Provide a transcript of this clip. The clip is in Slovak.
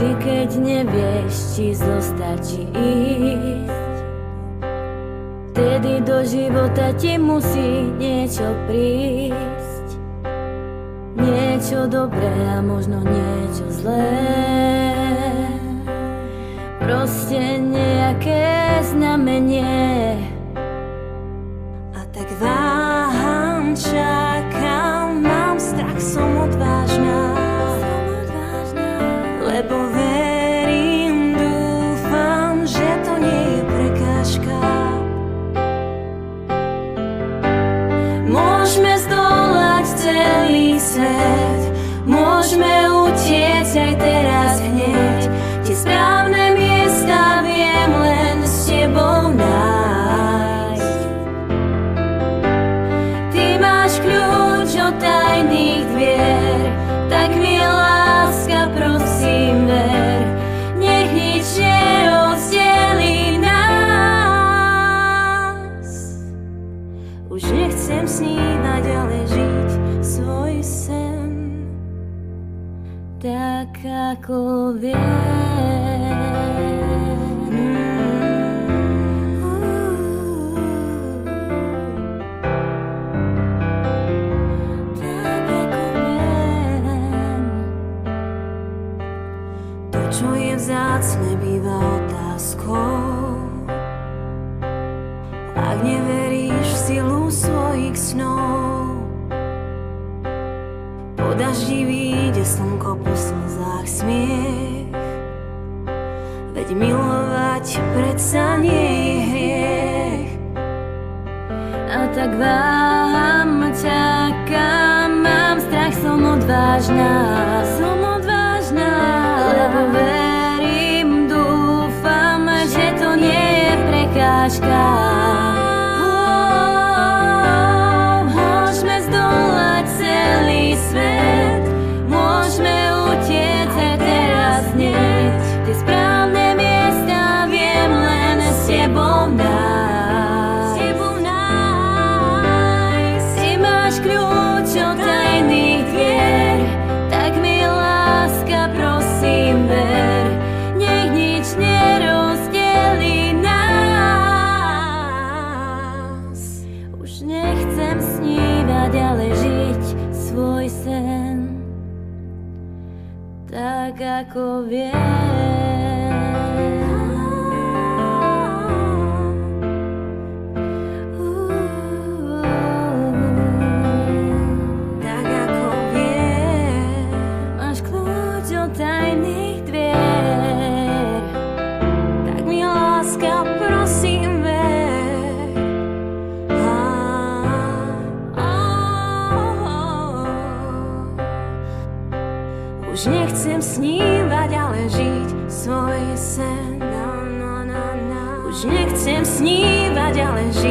Vždy, keď nevieš, či zostať, či ísť, vtedy do života ti musí niečo prísť. Niečo dobré a možno niečo zlé, proste nejaké znamenie. A tak váham, čakám, mám strach, som odvážna, lebo verím, dúfam, že to nie je prekážka. Môžeme zdolať celý svet, môžeme utiecť aj teraz hneď. Tie správne miesta viem len s tebou nájsť. Ty máš kľúč od tajných dvier, tak mi láska, prosím, ver. Nech nič nerozdelí nás. Už nechcem snívať, ale žiť svoj sen, tak ako viem. Tak ako viem. To, čo je vzácne, býva otázkou. Ak neveríš v silu svojich snov, po daždi vyjde slnko, po slzách smiech. Veď milovať predsa nie je hriech. A tak váham, čakám, mám strach, som odvážna, lebo verím, dúfam, že to nie je prekážka. Môžeme zdolať celý svet, môžeme utiecť aj teraz hneď. Tie správne miesta viem len s tebou nájsť. Ty máš kľúč od tajných dvier, tak mi láska, prosím, ver. Nech nič nerozdelí nás. Už nechcem snívať, ale žiť svoj sen, tak ako viem. Tak ako viem. Máš kľúč od tajných dvier, Tak mi láska, prosím, ver. Už nechcem snívať, ale žiť svoj sen. Už nechcem snívať, ale žiť